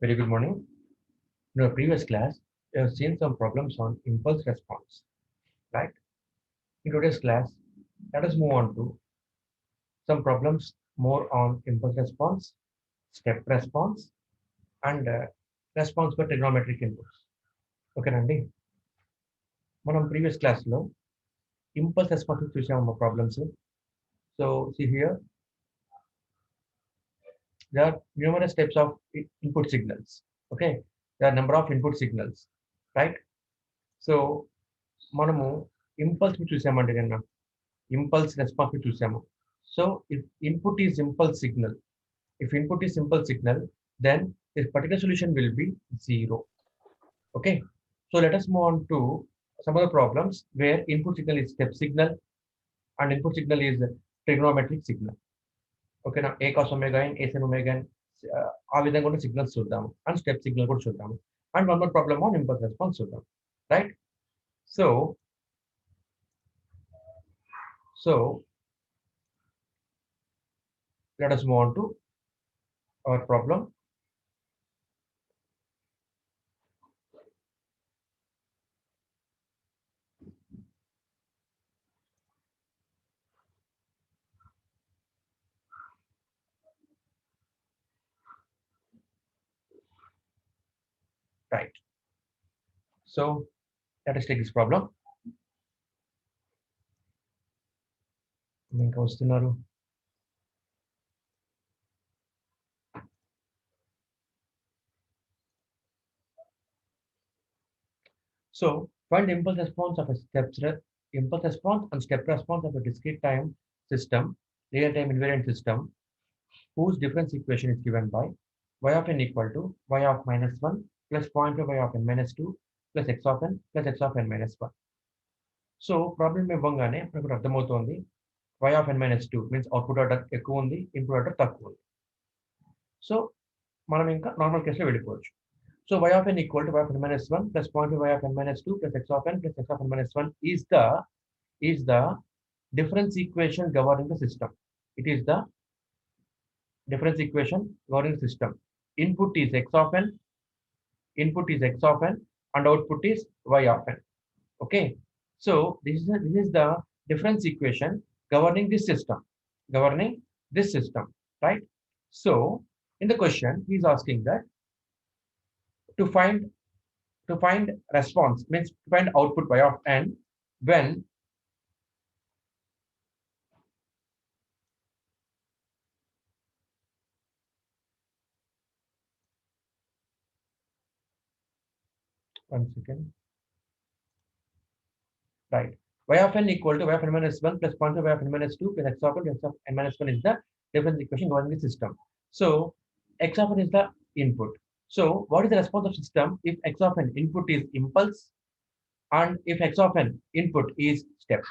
Very good morning. In our previous class, we have seen some problems on impulse response, right? In today's class, let us move on to some problems more on impulse response, step response, and response for trigonometric inputs. Okay, Randy. మనం previous class లో impulse response చూసాము problems. So see here, there are numerous types of input signals. Okay, there are number of input signals, right? So మనము impulse చూసామంటే నిన్న impulse response ని చూసాము. So if input is impulse signal, then this particular solution will be zero. Okay. So let us move on to some other problems where input signal is step signal and input signal is trigonometric signal. Okay, now a cos omega n, a sin omega n, ఆ విధంగా కూడా signals చూద్దాము and step signal కూడా చూద్దాము and one more problem on impulse response చూద్దాం, right? So let us move on to our problem. Right. So let us take this problem. ఇంకా వస్తున్నారు. So find impulse response of a impulse response and step response of a discrete time system, real time invariant system, whose difference equation is given by y of n equal to y of minus 1 plus 0.5 y of n minus 2 plus x of n plus x of n minus 1. So problem ఇవ్వగానే మనకు అర్థమవుతోంది y of n minus 2 means output order ఎక్కువ ఉంది, input order తక్కువ ఉంది. So మనం ఇంకా normal కేసులో వెళ్ళిపోవచ్చు. So y of n equal to y of n minus 1 plus 0.5 y of n minus 2 plus x of n plus x of n minus 1 is the difference equation governing the system. It is the difference equation governing the system. Input is x of n, and output is y of n. Okay. So this is the difference equation governing this system. Right? So in the question, he is asking that to find response means to find output y of n when one second, right, y of n equal to y of n minus 1 plus 0.5 y of n minus 2 plus x of n plus x of n minus 1 is the difference equation governing the system. So x of n is the input. So what is the response of system if x of n input is impulse and if x of n input is step?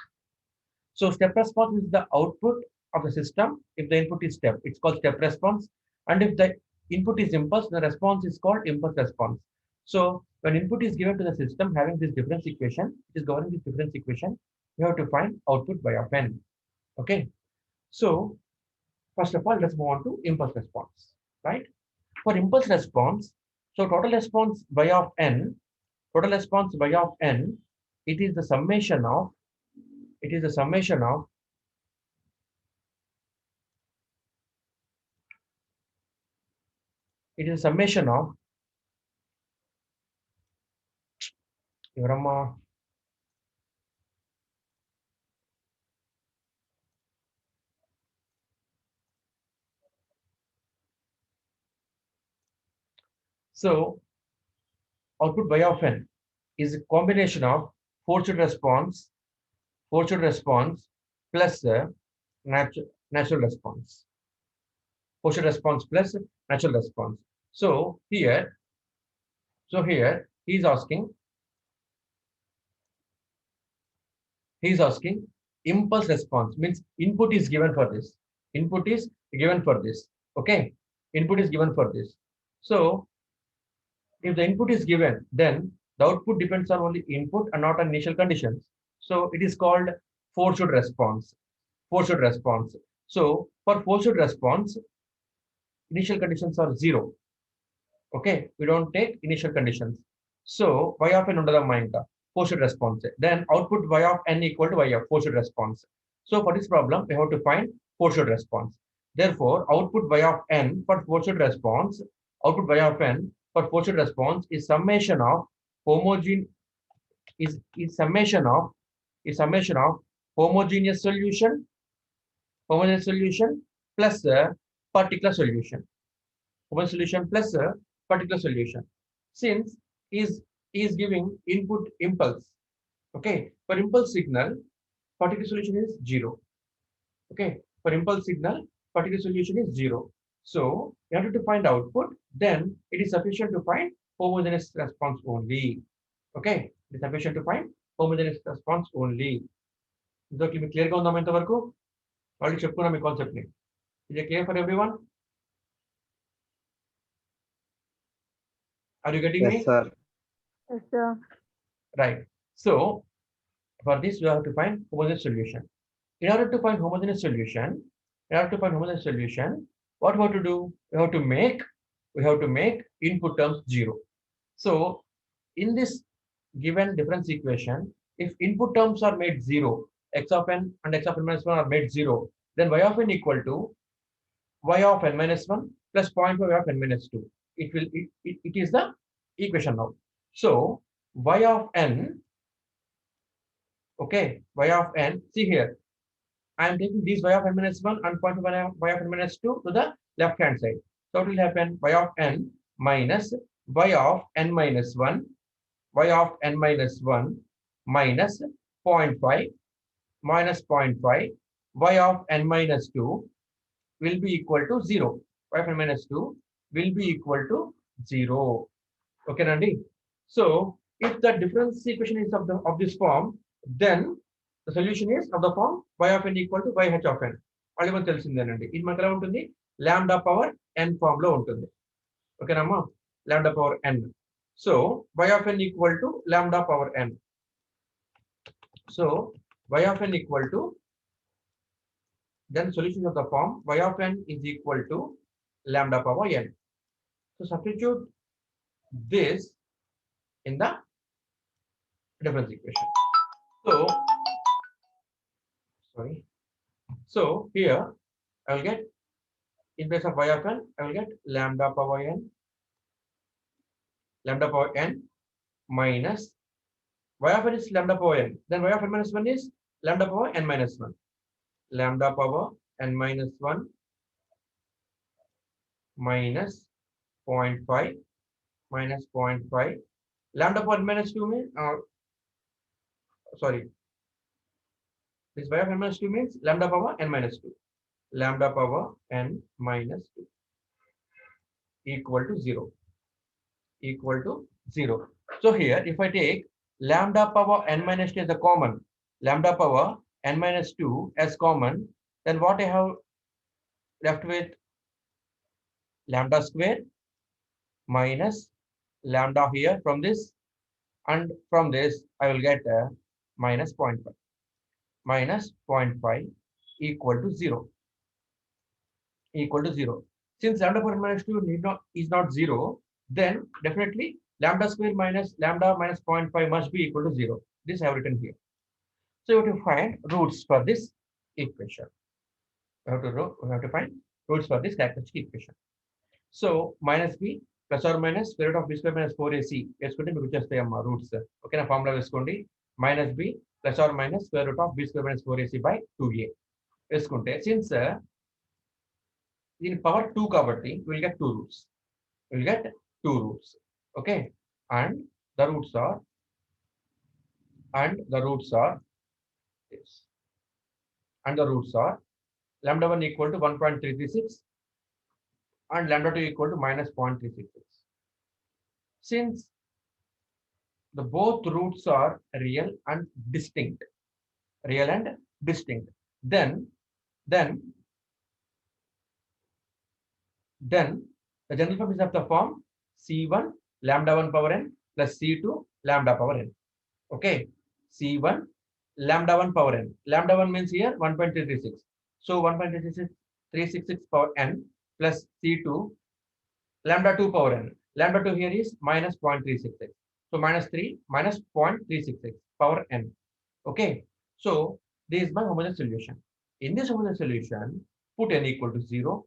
So step response is the output of the system. If the input is step, it's called step response. And if the input is impulse, the response is called impulse response. So when input is given to the system having this difference equation, it is governing this difference equation, we have to find output y of n. Okay. So first of all, let's move on to impulse response, right? For impulse response, so total response y of n, it is the summation of it is the summation of ఎవరమ్మా so output y of n is a combination of forced response plus natural response. Forced response plus natural response. So here he is asking impulse response means input is given for this. Okay, input is given for this. So if the input is given, then the output depends on only input and not on initial conditions. So it is called forced response. So for forced response, initial conditions are 0. Okay, we don't take initial conditions. So y of n undadamma inka forced response. Then output y of n equal to y of forced response. So for this problem, we have to find forced response. Therefore, output y of n for forced response, output y of n for forced response is summation of homogeneous is summation of homogeneous solution plus a particular solution. Homogeneous solution plus a particular solution. Since is giving input impulse. Okay, for impulse signal, particular solution is 0. Okay, for impulse signal, particular solution is 0. So you have to find output, then it is sufficient to find homogeneous response only. Okay, it is sufficient to find homogeneous response only. ఇంతవరకు మీకు క్లియర్గా ఉందా ఇంతవరకు? వాళ్ళు చెప్పుకున్నాం మీ కాన్సెప్ట్ని. Is it clear for everyone? Are you getting Yes, me? sir. Yes, sir. Right. So for this, we have to find homogeneous solution. In order to find homogeneous solution, what we have to do? We have to make input terms 0. So in this given difference equation, if input terms are made 0, x of n and x of n minus 1 are made 0, then y of n equal to y of n minus 1 plus 0.5 y of n minus 2. It is the equation now. So y of n, okay, y of n, see here, I am taking this y of n minus 1 and 0.5 y of n minus 2 to the left hand side. So what will happen? Y of n minus y of n minus 1, y of n minus 1 minus 0.5 minus 0.5, y of n minus 2 will be equal to 0. Y of n minus 2 will be equal to 0. Okay, Nandi? So if the difference equation is of this form, then the solution is of the form y of n equal to y h of n. మళ్ళీ మనకు తెలిసిందేనండి. ఇది మనకు ఎలా ఉంటుంది? Lambda power n form లో ఉంటుంది. ఓకేనమ్మా? Lambda power n. So y of n equal to lambda power n. So y of n equal to, then solution of the form y of n is equal to lambda power n. So substitute this in the difference equation. So here I will get, in place of y of n, I will get lambda power n minus y of n is lambda power n. Then y of n minus 1 is lambda power n minus 1. Lambda power n minus 1 minus 0.5 minus 0.5. Lambda power n minus 2 means, sorry, this y of n minus 2 means lambda power n minus 2. Lambda power n minus 2 equal to 0. Equal to 0. So here, if I take lambda power n minus 2 as a common, lambda power n minus 2 as common, then what I have left with? Lambda square minus lambda here from this, and from this I will get minus 0.5. Minus 0.5 equal to 0. Equal to 0. Since lambda power n minus 2 is not 0, then definitely lambda square minus lambda minus 0.5 must be equal to 0. This I have written here. So you have to find roots for this equation. We have to find roots for this characteristic equation. So minus b plus or minus square root of b square minus 4ac వేసుకుంటే మీకు వచ్చేస్తాయమ్మా roots. ఓకేనా? Formula వేసుకోండి. Minus b plus or minus square root of b square minus 4ac by 2a వేసుకుంటే, since దీని power 2 కాబట్టి we'll get two roots. Okay, and the roots are this, and the roots are lambda 1 equal to 1.336 and lambda 2 equal to minus 0.366. Since the both roots are real and distinct, then the general form is of the form C1 lambda 1 power n plus C2 lambda power n. Okay, C1 lambda 1 power n. Lambda 1 means here 1.336. So 1.366 power n plus C2 lambda 2 power n. Lambda 2 here is minus 0.366. So minus 3 minus 0.366 power n. Okay. So this is my homogeneous solution. In this homogeneous solution, put n equal to 0.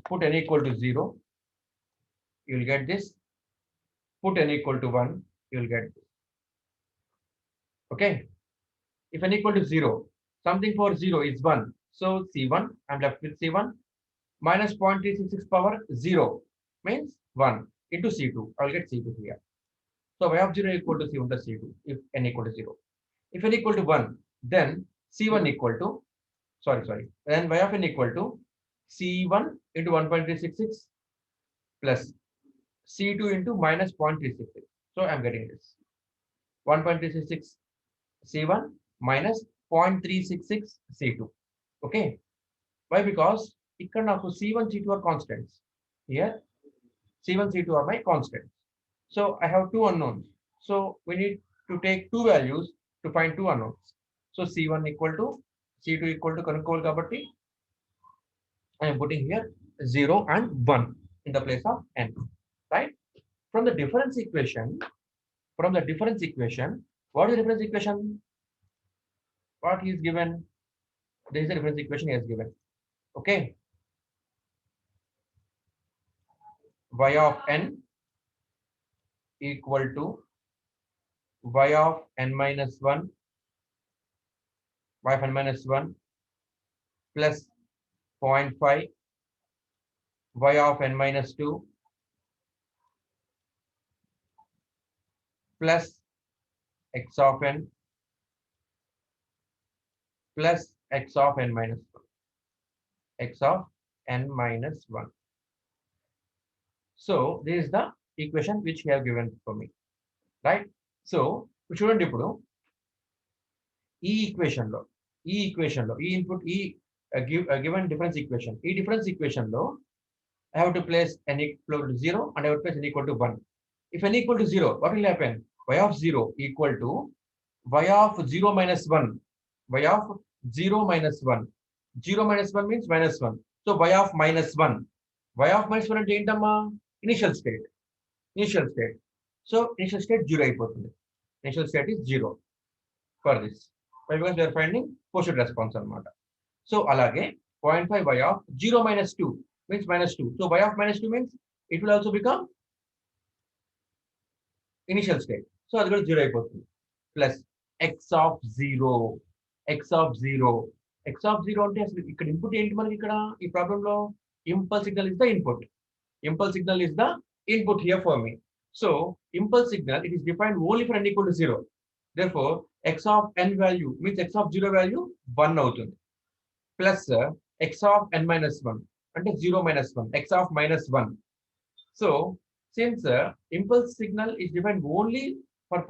Put n equal to 0. You will get this. Put n equal to 1. You will get this. Okay. If n equal to 0, something for 0 is 1. So C1, I'm left with C1 minus 0.366 power 0 means 1 into C2. I'll get C2 here. So y of 0 equal to C1 plus C2 if n equal to 0. If n equal to 1, then C1 equal to, then y of n equal to C1 into 1.366 plus C2 into minus 0.366. So I'm getting this 1.366 C1 minus 0.366 C2. Okay. Why? Because ఇక్కడ నాకు C1, C2 are constants. Here, C1, C2 are my constants. So I have two unknowns. So we need to take two values to find two unknowns. So C1 equal to C2 equal to కనుక్కోవాలి కాబట్టి I am putting here 0 and 1 in the place of n. Right? From the difference equation, what is the difference equation? What is given? There is a difference equation is given. Okay. Y of n equal to y of n minus 1 y of n minus 1 plus 0.5 y of n minus 2 plus x of n plus x of n minus 1. X of n minus 1. So this is the equation which he have given for me. Right? So చూడండి ఇప్పుడు ఈ equation లో ఈ input given difference equation. ఈ difference equation లో I have to place n equal to 0 and I have to place n equal to 1. If n equal to 0, what will happen? Y of 0 equal to y of 0 minus 1. Y of 0 minus 1. 0 minus 1 means minus 1. So y of minus 1. Y of minus 1 అంటే ఏంటమ్మా? Initial state. So initial state 0 అయిపోతుంది. Initial state is 0 for this. Why? Because we are finding forced response అన్నమాట. So అలాగే 0.5 y of 0 minus 2 means minus 2. So y of minus 2 means it will also become initial state. So అది కూడా 0 అయిపోతుంది. Plus x of 0. X of 0 అంటే అసలు ఇక్కడ input ఏంటి మనకి ఇక్కడ ఈ ప్రాబ్లం లో impulse signal is the input. Impulse signal is the input here for me. So impulse signal, it is defined only for n equal to 0. Therefore, x of n value means x of 0 value 1 అవుతుంది. Plus x of n minus 1 అంటే 0 minus 1. X of minus 1. So since impulse signal is defined only for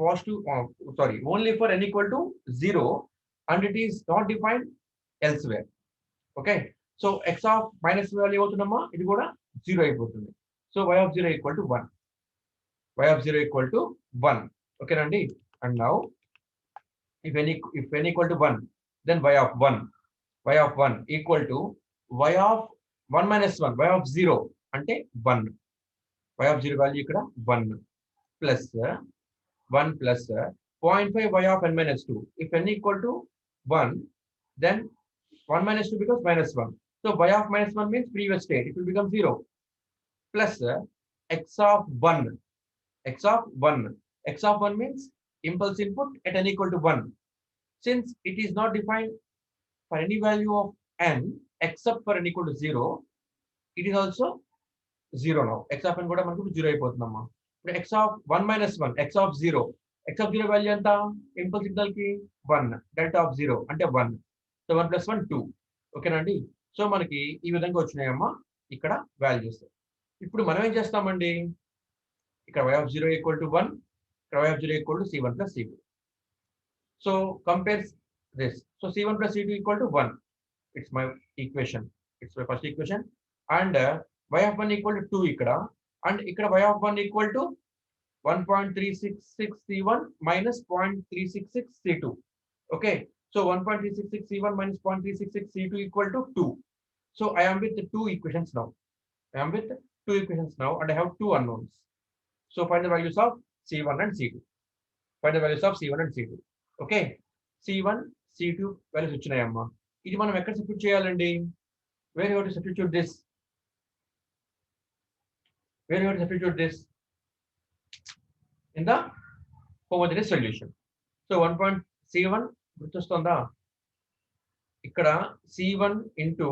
only for n equal to 0 and it is not defined elsewhere. Okay. So x of minus value అవుతుందమ్మా ఇది కూడా 0 అయిపోతుంది. So y of 0 equal to 1. Y of 0 equal to 1. Okay, Nandi? And now if n equal to 1, then y of 1 equal to y of 1 minus 1. Y of 0 అంటే 1. Y of 0 value ఇక్కడ 1 plus 1 plus 0.5 y of n minus 2. If n equal to 1, then 1 minus 2 becomes minus 1. So y of minus 1 means previous state. It will become 0. Plus x of 1. X of 1 means impulse input at n equal to 1. Since it is not defined for any value of n except for n equal to 0, it is also 0 now. X of n కూడా మనకు 0 అయిపోతుందమ్మా. ఇప్పుడు x of 1 minus 1, x of 0 value ఎంత? Impulse signal కి 1, delta of 0 అంటే 1. So 1 plus 1 2. ఓకేనండి. So మనకి ఈ విధంగా వచ్చినాయమ్మా ఇక్కడ వాల్యూస్. ఇప్పుడు మనం ఏం చేస్తామండి? ఇక్కడ y of 0 equal to 1, ఇక్కడ y of 0 equal to C1 plus C2. So compare this. So C1 plus C2 equal to 1. It's my equation. It's my first equation. And y of 1 equal to 2 ikkada. And ikkada y of 1 equal to 1.366 C1 minus 0.366 C2. Okay. So 1.366 C1 minus 0.366 C2 equal to 2. So I am with the two equations now. two equations now, and I have two unknowns. So find the values of C1 and C2. Find the values of C1 and C2. Okay. C1, C2 values వచ్చాయమ్మా. ఇది మనం ఎక్కడ substitute చేయాలండి? Where you have to substitute this? Where you have to substitute this? In the homogeneous solution. So 1.C1 గుర్తొస్తుందా? ఇక్కడ C1 into,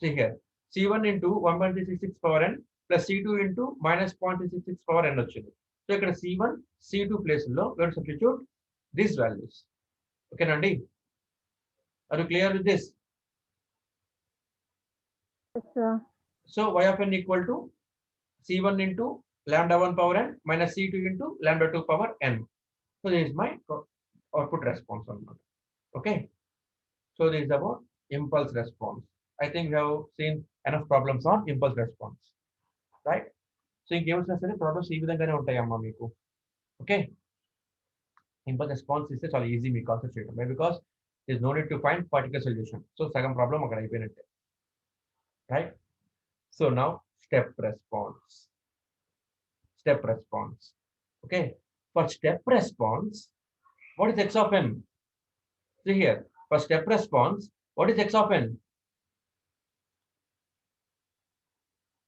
see here, C1 into 1.366 power n plus C2 into minus 0.366 power n వచ్చింది. So ఇక్కడ C1, C2 place లో we have to substitute these values. ఓకేనండి? Are you clear with this? Yes, sir. So y of n equal to C1 into lambda 1 power n minus C2 into lambda 2 power n. So this is my output response. Okay. So this is about impulse response. I think we have seen enough problems on impulse response. Right? So in case of problems, ఈ విధంగానే ఉంటాయమ్మా మీకు. Okay. Impulse response is చాలా easy మీకు concept చేయడం. Because there is no need to find particular solution. So సగం problem అక్కడ అయిపోయినట్టే. Right? So now step response. Step response. Okay. For step response, what is x of n? See here. For step response, what is x of n?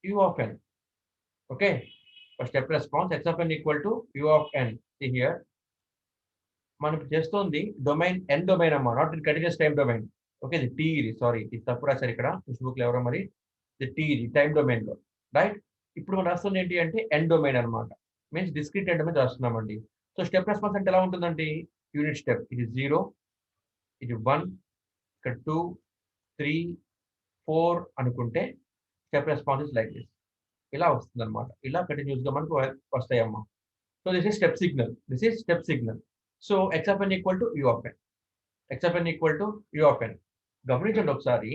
U of n. Okay. For step response, x of n equal to u of n. See here. మనం చేస్తుంది domain n domain అమ్మా, not in continuous time domain. Okay, ఇది tea, ఇది sorry, ఇది తప్పు రాశారు ఇక్కడ text book లో ఎవరో మరి. ఇది టీ, ఇది టైం డొమైన్ లో. రైట్? ఇప్పుడు మనం రాస్తుంది ఏంటి అంటే n డొమైన్ అనమాట. మీన్స్ డిస్క్రీట్ టైం డొమైన్ రాస్తున్నామండి. సో స్టెప్ రెస్పాన్స్ అంటే ఎలా ఉంటుందండి? యూనిట్ స్టెప్, ఇది 0, ఇది 1, ఇక్కడ 2, 3, 4 అనుకుంటే step response is like this. ఇలా వస్తుంది అనమాట. ఇలా కంటిన్యూస్ గా మనకు వస్తాయమ్మా. So this is step signal. This is step signal. So x of n equal to u of n. x of n equal to u of n. గమనించండి ఒకసారి.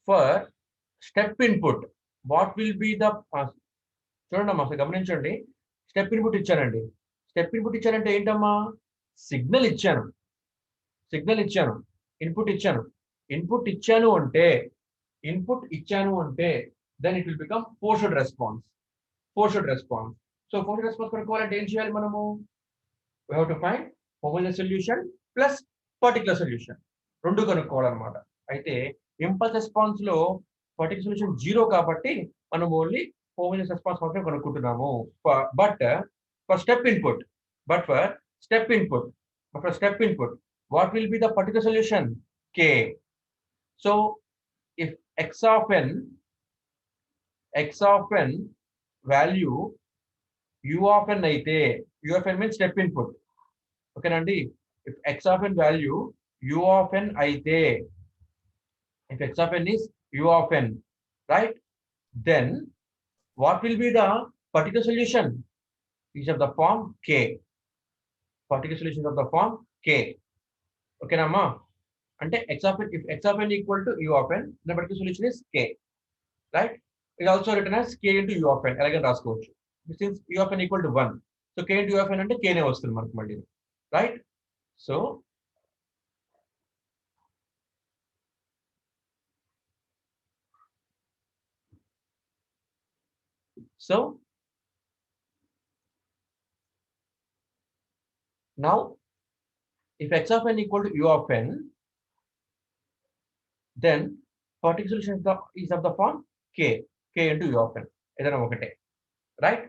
For step input what will be the, చూడండి అమ్మా అసలు గమనించండి. Step input ఇచ్చానండి. Step input ఇచ్చానంటే ఏంటమ్మా? Signal ఇచ్చాను, signal ఇచ్చాను, ఇన్పుట్ ఇచ్చాను. ఇన్పుట్ ఇచ్చాను అంటే, ఇన్పుట్ ఇచ్చాను అంటే then it will become forced response. Forced response. So forced response కనుక్కోవాలంటే ఏం చేయాలి మనము? We have to find homogeneous solution plus particular solution. రెండు కనుక్కోవాలన్నమాట. అయితే ఇంపల్స్ రెస్పాన్స్ లో పర్టికులర్ సొల్యూషన్ 0 కాబట్టి మనం ఓన్లీ homogeneous రెస్పాన్స్ మాత్రమే కనుక్కుంటున్నాము. But for step input, what will be the particular solution? K. So if x of n value u of n అయితే, u of n means step input. ఓకేనండి? if x of n value u of n అయితే, if x of n is u of n, right, then what will be the particular solution? Is of the form K. Particular solution of the form K. Okay namma? Ante x of n, if x of n equal to u of n, the particular solution is K. Right? It is also written as K into u of n. Elegant రాసుకోవచ్చు. Since u of n equal to 1, so K into u of n అంటే K నే వస్తుంది మనకు మళ్ళీ. Right? So now if x of n equal to u of n, then particular solution is of the form K into u of n. ఏదైనా ఒకటే. Right?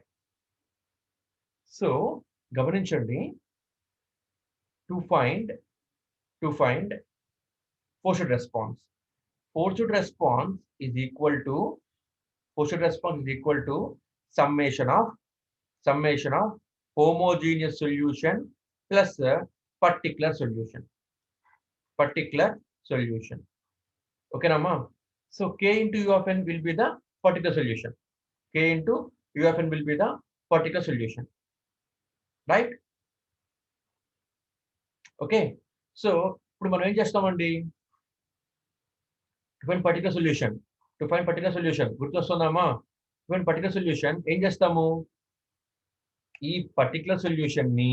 So గమనించండి. To find forced response. Forced response is equal to summation of homogeneous solution plus particular solution. Okay namma? So K into u of n will be the particular solution. K into u of n will be the particular solution. Right? Okay. So ఇప్పుడు మనం ఏం చేస్తామండి? To find particular solution గుర్తొస్తుందమ్మా? To find particular solution ఏం చేస్తాము? ఈ particular solution ని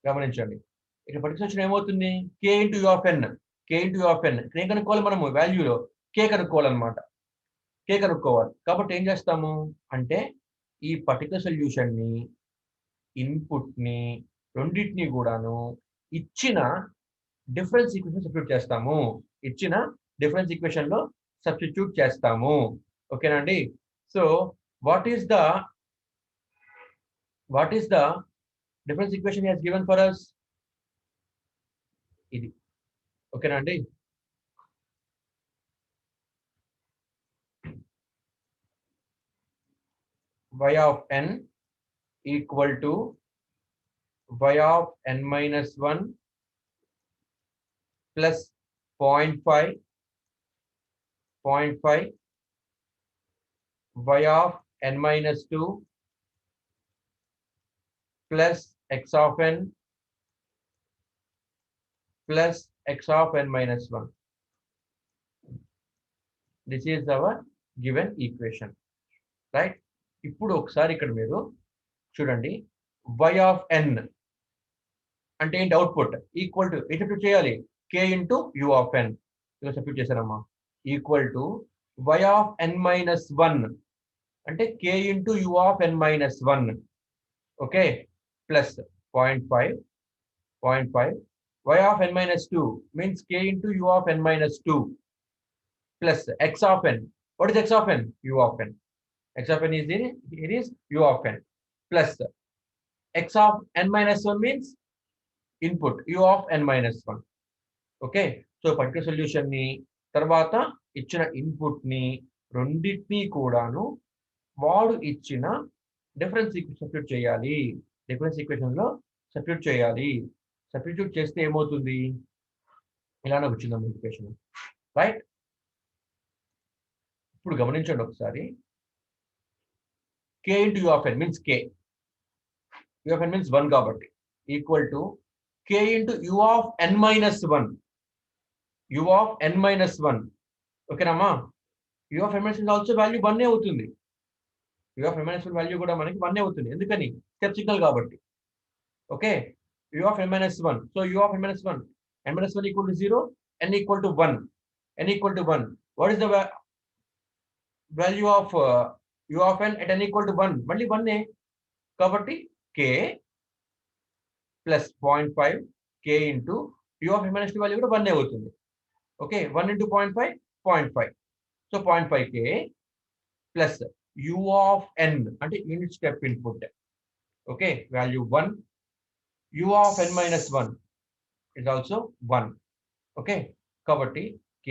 గమనించండి. ఇక్కడ పర్టికులర్ సొల్యూషన్ ఏమవుతుంది k into u of n, k into u of n. ఇక్కడ ఏం కనుక్కోవాలి మనము వాల్యూలో k కనుక్కోవాలన్నమాట. k కనుక్కోవాలి. కాబట్టి ఏం చేస్తాము అంటే ఈ పర్టికులర్ సొల్యూషన్ ని ఇన్పుట్ ని రెండింటిని కూడాను ఇచ్చిన డిఫరెన్స్ ఈక్వేషన్ సబ్స్టిట్యూట్ చేస్తాము. ఇచ్చిన డిఫరెన్స్ ఈక్వేషన్ లో సబ్స్టిట్యూట్ చేస్తాము. ఓకేనా అండి? So what is the difference equation he has given for us? ఇది. ఓకేనా అండి? y of n equal to y of n minus 1 plus 0.5 y of n minus 2 plus x of n plus x of n minus 1. This is our given equation, right? ఇప్పుడు ఒకసారి ఇక్కడ మీరు చూడండి y of n అంటే ఏంటి output equal to ఎటు చేయాలి k into u of n ఇక సబ్స్టిట్యూట్ చేశారమ్మా equal to y of n minus 1 అంటే k into u of n minus 1 okay plus 0.5 y of n minus 2 means k into u of n minus 2 plus x of n. What is x of n? U of n. X of n is it is u of n plus x of n minus 1 means input u of n minus 1. Okay, so particular solution ni తర్వాత ఇచ్చిన input ని రెండింటిని కూడాను వాడు ఇచ్చిన difference equation substitute చేయాలి. Difference equation లో substitute చేయాలి. సబ్స్టిట్యూట్ చేస్తే ఏమవుతుంది ఇలానే వచ్చింది ఈక్వేషన్, రైట్? ఇప్పుడు గమనించండి ఒకసారి k into u of n means k, u of n means 1 కాబట్టి equal to k into u of n minus 1, u of n minus 1. ఓకేనమ్మా? u of n minus 1 also value 1 అవుతుంది. u of n minus 1 value కూడా మనకి 1 అవుతుంది. ఎందుకని step signal కాబట్టి. Okay, u of n minus 1. So u of n minus 1, n minus 1 equal to 0, n equal to 1, n equal to 1. What is the value of u of n at n equal to 1? మళ్ళీ 1 కాబట్టి k plus 0.5 k into u of n minus 2 value కూడా 1 అవుతుంది. Okay, 1 into 0.5 0.5. So 0.5 k plus u of n అంటే unit step input. Okay, value 1. u of n minus 1 is also 1. Okay, కాబట్టి k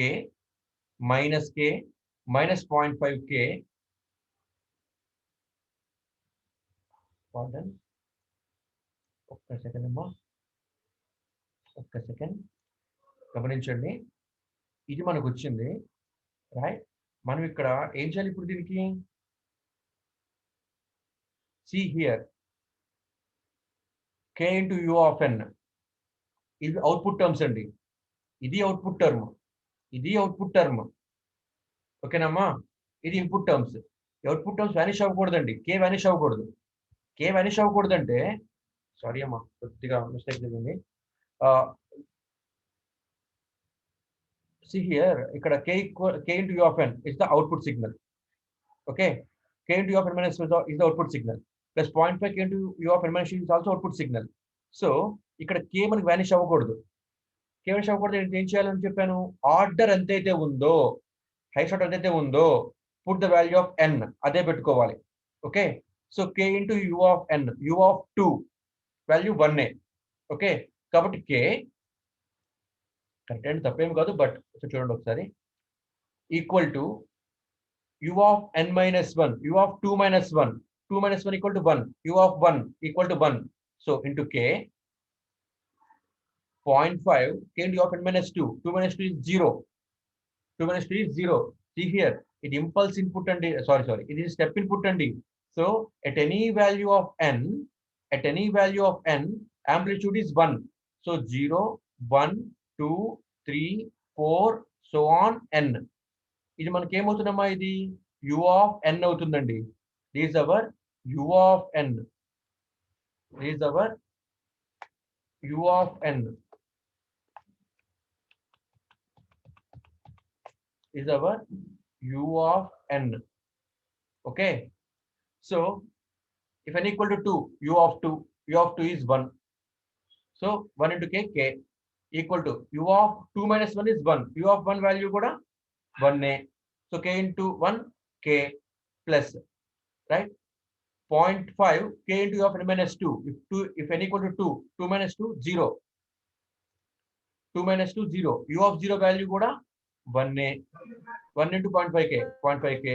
minus 0.5 k. Pardon. ఒక్క second అమ్మా, ఒక్క second గమనించండి. ఇది మనకు వచ్చింది, రైట్? మనం ఇక్కడ ఏం చేయాలి ఇప్పుడు దీనికి? see here k into u of n ఇది అవుట్పుట్ టర్మ్స్ అండి. ఇది అవుట్పుట్ టర్మ్, ఇది అవుట్పుట్ టర్మ్. ఓకేనమ్మా? ఇది input terms. Output terms vanish అవ్వకూడదండి. k వానిష్ అవ్వకూడదు. k వానిష్ అవ్వకూడదంటే సారీ అమ్మా, కొద్దిగా మిస్టేక్ జరిగింది. see here ఇక్కడ k into u of n is the output signal. Okay, k into u of n minus is the output signal plus 0.5 k into u of n minus is also output signal. So ఇక్కడ k మనకి vanish అవ్వకూడదు. k vanish అవ్వకూడదు ఏం చేయాలని చెప్పాను? Order ఎంతైతే ఉందో, highest order ఎంతైతే ఉందో put the value of n అదే పెట్టుకోవాలి. Okay, so k into u of n, u of 2 value 1. Okay, కాబట్టి k కరెక్ట్ అండి, తప్పేం కాదు. బట్ చూడండి ఒకసారి equal to u of n minus 1, u of 2 minus 1, 2 minus 1 equal to 1, u of 1 equal to 1. So into k 0.5 k into u of n minus 2, 2 minus 2 is 0, 2 minus 2 is 0. See here, it impulse input and sorry, it is step input and so at any value of n, amplitude is 1. So 0, 1, 2, 3, 4 so on n. ఇది మనకి ఏమవుతుందమ్మా? ఇది u of n అవుతుందండి. This is our u of n. This is our u of n is our u of n. Okay. So if n equal to 2, u of 2 is 1. So 1 into k equal to u of 2 minus 1 is 1. U of 1 value kuda 1a. So k into 1 k plus, right? 0.5 k into u of n minus 2. If n equal to 2, 2 minus 2 0. 2 minus 2 0. U of 0 value kuda 1a. 1 into 0.5k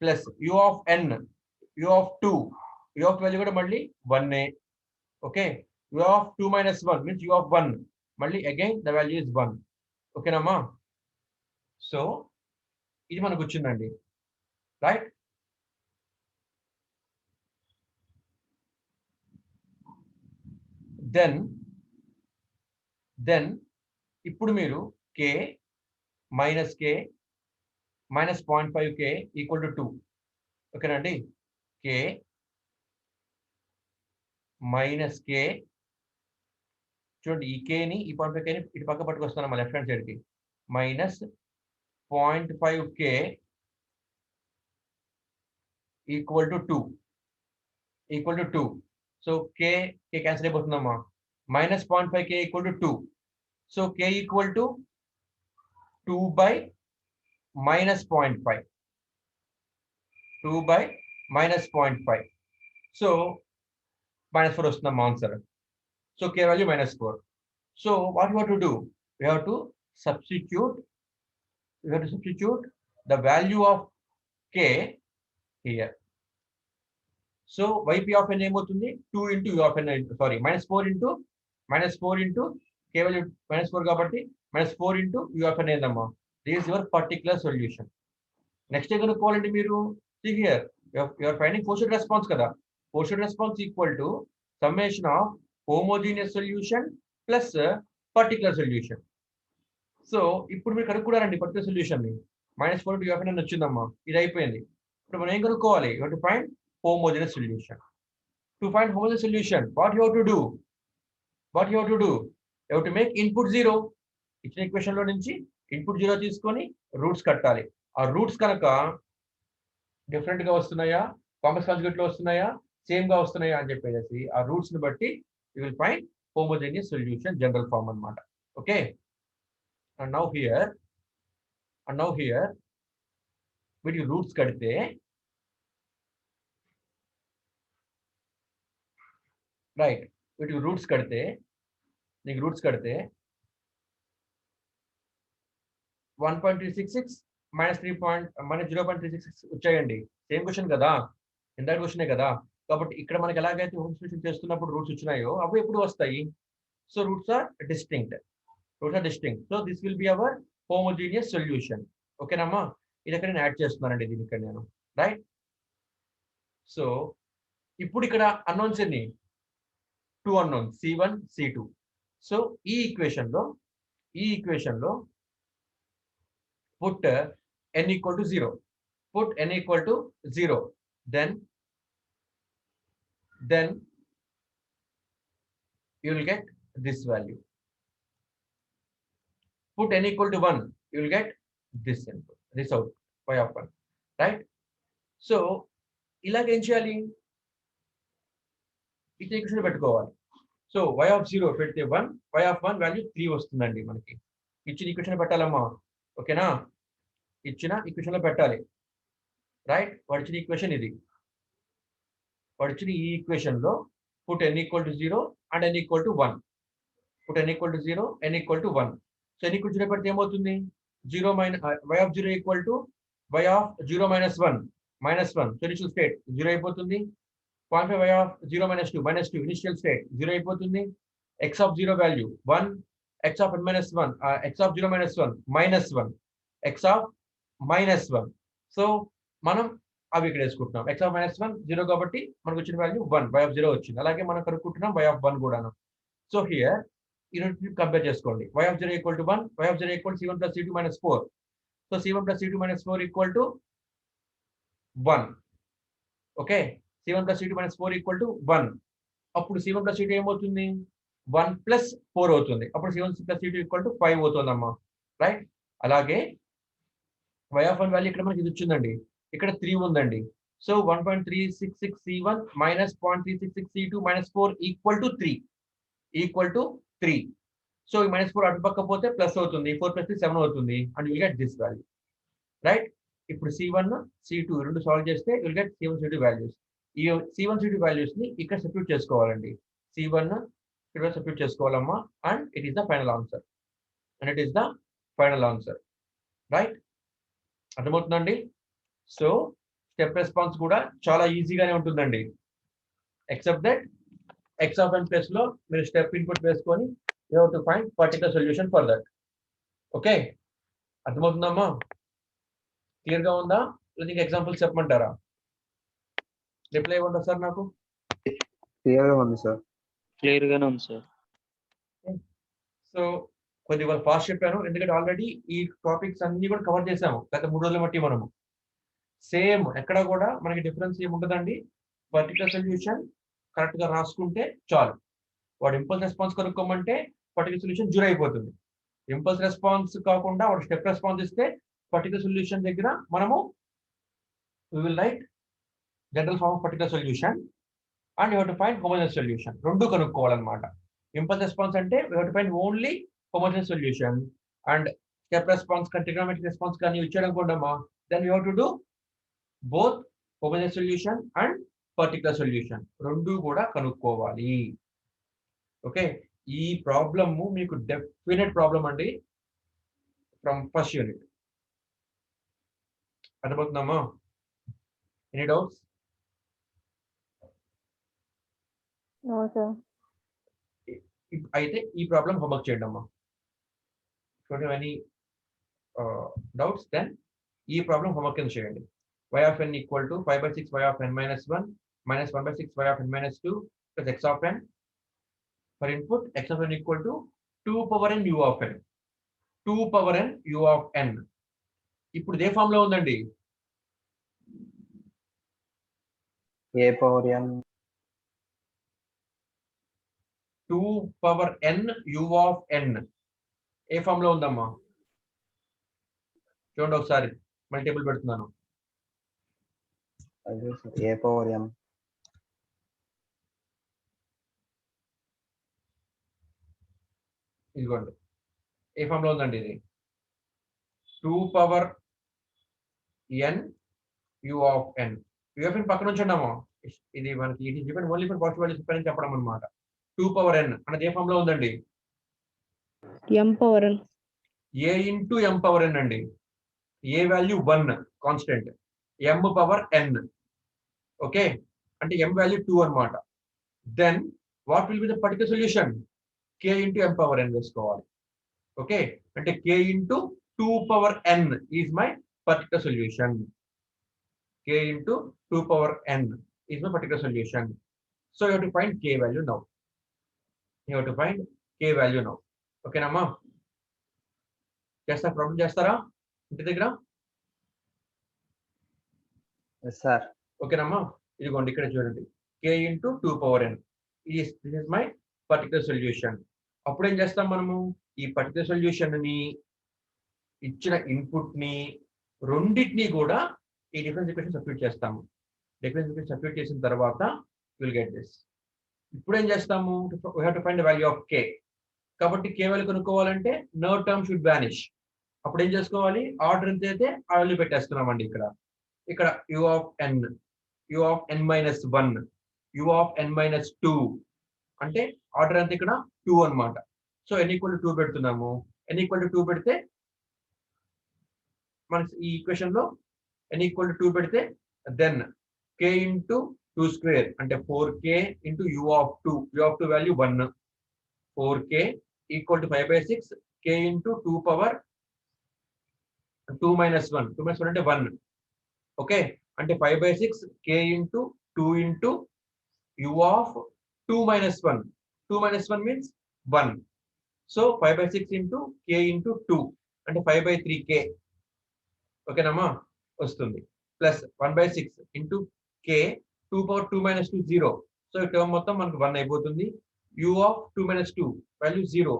plus u of n, u of 2, u of value kuda malli 1a. Okay. U of 2 minus 1 means u of 1. Malli again the value is 1. Okay, Nama? So, ఇది మనకు వచ్చిందండి, right? Then ఇప్పుడు మీరు k minus 0.5k equal to 2. ఓకేనండి? k minus k, చూడండి ఈ kని ఈ 0.5kని ఇటు పక్క పట్టుకొస్తాను మా లెఫ్ట్ హ్యాండ్ సైడ్కి. Minus 0.5k equal to 2. So k cancel అయిపోతుందమ్మా. Minus 0.5k equal to 2. So k equal to 2 by minus 0.5. 2 by minus 0.5. So minus 4 వస్తుందమ్మా answer. So k value minus 4. So what you have to do? We have to substitute the value of k here. So yp of n ఏమవుతుంది? 2 into u of n, sorry, minus 4 into k value minus 4 కాబట్టి minus 4 into u of n ఏందమ్మా? This is your particular solution. Next ఏ కనుక్కోవాలండి మీరు? See here, you are finding forced response కదా. Forced response equal to summation of homogeneous solution plus particular solution. So ఇప్పుడు మీరు కనుక్కున్నారండి particular solution ని. -4 into u of n వచ్చిందమ్మా. ఇది అయిపోయింది. ఇప్పుడు మనం ఏం కనుక్కోవాలి? You have to find homogeneous solution. To find homogeneous solution, what you have to do? You have to make input 0. ఇచ్చిన ఈక్వేషన్ లో నుంచి ఇన్పుట్ 0 తీసుకొని రూట్స్ కట్టాలి. ఆ రూట్స్ కనుక డిఫరెంట్ గా వస్తున్నాయా, కాంప్లెక్స్ కాంజుగేట్ లో వస్తున్నాయా, సేమ్ గా వస్తున్నాయా అని చెప్పేసి ఆ రూట్స్ ని బట్టి you will find homogeneous solution, general form అన్నమాట. ఓకే. అండ్ నౌ హియర్ వీటికి రూట్స్ కడితే రైట్, వీటికి రూట్స్ కడితే 1.366 minus 0.366 వచ్చాయండి. సేమ్ క్వశ్చన్ కదా, ఇందాక క్వశ్చనే కదా. కాబట్టి ఇక్కడ మనకి ఎలాగైతే హోమ్ సొల్యూషన్ చేస్తున్నప్పుడు రూట్స్ వచ్చినాయో అవి ఎప్పుడు వస్తాయి? So roots are distinct. So this will be our homogeneous solution. ఓకేనమ్మా? ఇది ఇక్కడ నేను యాడ్ చేస్తున్నానండి దీని ఇక్కడ నేను, రైట్? సో ఇప్పుడు ఇక్కడ అన్నోన్స్ ఎన్ని? 2 అన్నోన్స్, C1 C2. సో ఈ ఈక్వేషన్ లో put n equal to 0. Then you will get this value. Put n equal to 1, you will get this input, this output, y of 1, right? So ఇలాగ ఏం చేయాలి? ఇట్లా equation పెట్టుకోవాలి. So y of 0 పెడితే 1, y of 1 value 3 వస్తుందండి మనకి. ఇచ్చిన equation పెట్టాలమ్మా. ఓకేనా? ఇచ్చిన ఈక్వేషన్ లో పెట్టాలి, రైట్? వాడిచ్చిన ఈక్వేషన్ ఇది. వాడిచ్చిన ఈ ఈక్వేషన్ లో put n equal to 0 and n equal to 1. Put n equal to 0, n equal to 1. So n equal to 0 పెడితే ఏమవుతుంది? 0 minus y of 0 equal to y of 0 minus 1. So initial state 0 అయిపోతుంది. 0.5 y of 0 minus 2 initial state 0 అయిపోతుంది. x of 0 value 1, x of n minus 1, x of 0 minus 1 minus 1, x of minus 1. So మనం అవి ఇక్కడ వేసుకుంటున్నాం. x of minus 1 0 కాబట్టి మనకు వచ్చిన value 1, y of 0 వచ్చింది. అలాగే మనం కనుక్కుంటున్నాం y of 1 కూడాను. సో హియర్ ఈ రెండు కంపేర్ చేసుకోండి. y of 0 equal to 1, y of 0 equal to C1 plus C2 minus 4. So C1 plus C2 minus 4 equal to 1. Okay, C1 plus C2 minus 4 equal to 1. అప్పుడు C1 plus C2 ఏమవుతుంది? 1 plus 4 అవుతుంది. అప్పుడు C1 plus C2 equal to 5 అవుతుందమ్మా. Right? అలాగే y of 1 value ఇక్కడ మనకి ఇది వచ్చిందండి. ఇక్కడ 3 ఉందండి. So 1.366 C1 minus 0.366 C2 minus 4 equal to 3. Equal to 3. So ఈ మైనస్ 4 అటు పక్క పోతే ప్లస్ అవుతుంది. 4 ప్లస్ 3 7 అవుతుంది. And you get this value. Right? ఇప్పుడు C1, C2 రెండు సాల్వ్ చేస్తే you will get C1, C2 values. ఈ C1, C2 వాల్యూస్ ని ఇక్కడ సబ్స్టిట్యూట్ చేసుకోవాలండి. C1 ఇక్కడ సబ్స్టిట్యూట్ చేసుకోవాలమ్మా. And it is the final answer. And it is the final answer. Right? అర్థమవుతుందండి? సో స్టెప్ రెస్పాన్స్ కూడా చాలా ఈజీగానే ఉంటుందండి. Except that x of n plus లో మీరు స్టెప్ ఇన్పుట్ వేసుకొని you have to find particular solution for that. Okay? అర్థమవుతుందమ్మా? Clear గా ఉందా? లేదా ఎగ్జాంపుల్స్ చెప్పమంటారా? రిప్లై ఇవ్వండి సార్ నాకు. క్లియర్ గా ఉంది సార్. క్లియర్ గానే ఉంది సార్. సో కొద్దిగా ఫాస్ట్ చెప్పాను ఎందుకంటే ఆల్రెడీ ఈ టాపిక్స్ అన్ని కూడా కవర్ చేసాము గత 3 రోజుల మట్టి మనము. సేమ్ ఎక్కడ కూడా మనకి డిఫరెన్స్ ఏముంటుందండి. పర్టికులర్ సొల్యూషన్ కరెక్ట్ గా రాసుకుంటే చాలు. వాడు ఇంపల్స్ రెస్పాన్స్ కనుక్కోమంటే పర్టికులర్ సొల్యూషన్ జీరో అయిపోతుంది. ఇంపల్స్ రెస్పాన్స్ కాకుండా వాడు స్టెప్ రెస్పాన్స్ ఇస్తే పర్టికులర్ సొల్యూషన్ దగ్గర మనము we will write general form of particular solution and you have to find homogeneous solution. రెండు కనుక్కోవాలన్నమాట. ఇంపల్స్ రెస్పాన్స్ అంటే we have to find only homogeneous solution and step response కానీ trigonometric response కానీ ఇచ్చాడు అనుకోండమ్మా, then you have to do both homogeneous solution and particular solution. రెండు కూడా కనుక్కోవాలి. Okay? ఈ problem మీకు డెఫినెట్ ప్రాబ్లం అండి ఫ్రమ్ ఫస్ట్ యూనిట్. అర్థమవుతుందమ్మా? Any doubts? No sir. అయితే ఈ ప్రాబ్లం హోంవర్క్ చేయండి అమ్మా. ఎనీ డౌట్స్ దెన్ ఈ ప్రాబ్లం హోంవర్క్ కింద చేయండి. y of n equal to 5/6 y of n minus 1 minus 1/6 y of n minus 2 plus x of n. For input x of n equal to 2 power n u of n. 2 power n u of n. ఇప్పుడు ఏ form లో ఉందండి? a power n 2 power n u of n ఏ form లో ఉందమ్మా? చూడండి ఒకసారి మళ్ళీ table పెడుతున్నాను. అదే సార్ a power m ఇదిగోండి ఏ ఫామ్ లో ఉందండి ఇది? 2 power n u of n. u of n పక్కన ఉంచండమ్మా. ఇది మనకి ఇది depend only for positive values అని చెప్పడం అన్నమాట. 2 పవర్ n అనేది ఏ ఫామ్ లో ఉందండి? m power n. a into m power n అండి. a value 1 constant, m power n. Okay? అంటే m వాల్యూ 2 అన్నమాట. Then what will be the particular solution? k into m power n వేసుకోవాలి. Okay? అంటే k into 2 power n is my particular solution. k into 2 power n is my particular solution. So you have to find k value now. You have to find k value now. ఓకేనమ్మా? చేస్తారా? Problem చేస్తారా ఇంటి దగ్గర? Sir. ఓకేనమ్మా? ఇదిగోండి ఇక్కడ చూడండి k into 2 power n this is my particular solution. అప్పుడు ఏం చేస్తాం మనము? ఈ పర్టికులర్ సొల్యూషన్ ని ఇచ్చిన ఇన్పుట్ ని రెండింటిని కూడా ఈ డిఫరెన్స్ ఈక్వేషన్ సబ్స్టిట్యూట్ చేస్తాము. డిఫరెన్స్ ఈక్వేషన్ సబ్స్టిట్యూట్ చేసిన తర్వాత విల్ గెట్ దిస్. ఇప్పుడు ఏం చేస్తాము? We have to find the value of k. కాబట్టి k వాల్యూ కనుక్కోవాలంటే నో టర్మ్ షుడ్ వానిష్. అప్పుడు ఏం చేసుకోవాలి? ఆర్డర్ ఎంత అయితే ఆ వాల్యూ పెట్టేస్తున్నామండి. ఇక్కడ u of n, u of n minus 1, u of n minus 2 అంటే ఆర్డర్ ఎంత ఇక్కడ 2 అన్నమాట. సో n ఈక్వల్ టు 2 పెడుతున్నాము. n ఈక్వల్ టు 2 పెడితే మనకి ఈ ఈక్వేషన్ లో n ఈక్వల్ టు 2 పెడితే దెన్ k ఇంటూ 2 స్క్వేర్ అంటే 4k into u of 2 value 1. 4k equal to 5/6 k into 2 power 2 minus 1. 2 minus 1 అంటే 1. ఓకే? అంటే 5/6 k into 2 into u of 2 minus 1. 2 minus 1 means 1. So 5/6 into k into 2 అంటే 5/3k. ఓకేనమ్మా? వస్తుంది. Plus 1/6 into k 2 power 2 minus 2 0. So ఈ term మొత్తం మనకు 1 అయిపోతుంది. u of 2 minus 2 value 0,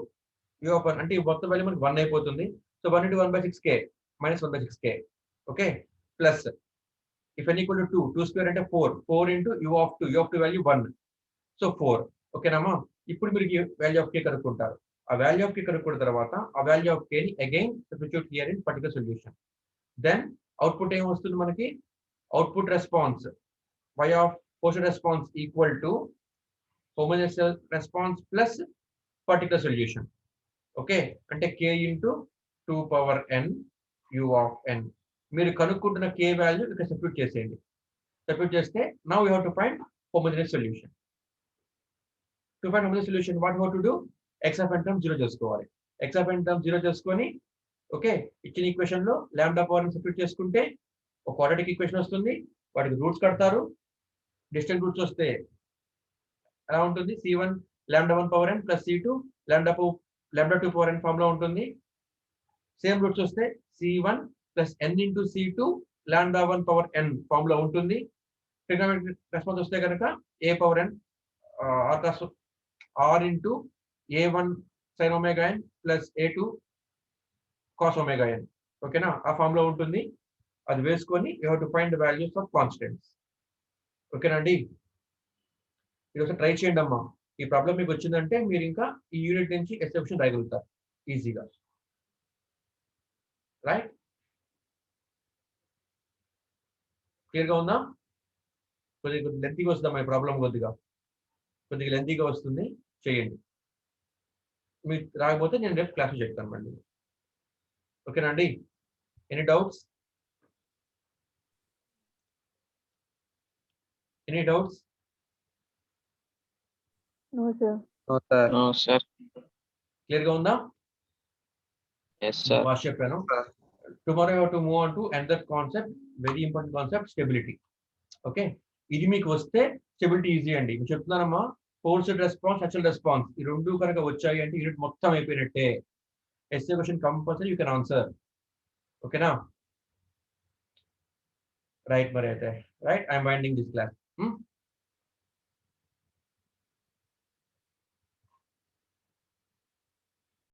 u of 1 అంటే ఈ మొత్తం వాల్యూ మనకి 1 అయిపోతుంది. So 1 into 1/6k minus 1/6k. Okay, plus if n equal to 2, 2 square అంటే 4, 4 into u of 2, u of 2 value 1, so 4. ఓకేనమ్మా, ఇప్పుడు మీరు వాల్యూ ఆఫ్ k కనుక్కుంటారు. ఆ వాల్యూ ఆఫ్ k కనుక్కున్న తర్వాత ఆ వాల్యూ ఆఫ్ k ని again substitute here in particular solution. Then output ఏం వస్తుంది మనకి? Output response y of forced response equal to homogeneous response plus particular solution. Okay, అంటే k into 2 power n u of n. మీరు కనుక్కుంటున్న k value ఇక్కడ substitute చేసేయండి. Substitute చేస్తే now we have to find homogeneous solution. To find homogeneous solution, what we have to do? x of n term 0 చేసుకోవాలి. x of n term 0 చేసుకొని okay, ఇచ్చిన equation లో lambda power ని substitute చేసుకుంటే ఒక quadratic equation వస్తుంది. వాటికి roots కడతారు. డిస్టెంట్ రూట్స్ వస్తే ఎలా ఉంటుంది? c1 lambda 1 power n plus c2 lambda 2 power n form లో ఉంటుంది. సేమ్ రూట్స్ వస్తే c1 plus n into c2 lambda 1 power n form లో ఉంటుంది. ట్రిగ్నోమెట్రిక్ రెస్పాన్స్ వస్తే కనుక a power n r into a1 sin omega n plus a2 cos omega n. ఓకేనా, ఆ form లో ఉంటుంది. అది వేసుకొని you have to find the values of constants. ఓకేనండి, ఇది ఒకసారి ట్రై చేయండి అమ్మా. ఈ ప్రాబ్లం మీకు వచ్చిందంటే మీరు ఇంకా ఈ యూనిట్ నుంచి ఎక్సెప్షన్ రాయగలుగుతారు ఈజీగా. రైట్, క్లియర్గా ఉందా? కొద్దిగా లెంతీగా వస్తుందమ్మా ఈ ప్రాబ్లం, కొద్దిగా లెంతీగా వస్తుంది, చేయండి. మీకు రాకపోతే నేను రేపు క్లాస్ చెప్తాను మళ్ళీ. ఓకేనండి, any doubts? Any doubts? No, sir. No, sir. No, sir. క్లియర్గా ఉందా? Yes, sir. వాష్ చెప్పాను. Tomorrow you have to move on to another concept, very important concept, stability. Okay, ఇది మీకు వస్తే స్టెబిలిటీ ఈజీ అండి. మీకు చెప్తున్నానమ్మా, ఫోర్స్డ్ రెస్పాన్స్, యాక్చువల్ రెస్పాన్స్, ఈ రెండు కనుక వచ్చాయి అంటే యూనిట్ మొత్తం అయిపోయినట్టే. SA question compulsory you can answer. ఓకేనా? రైట్, మరి అయితే right, I'm winding this class.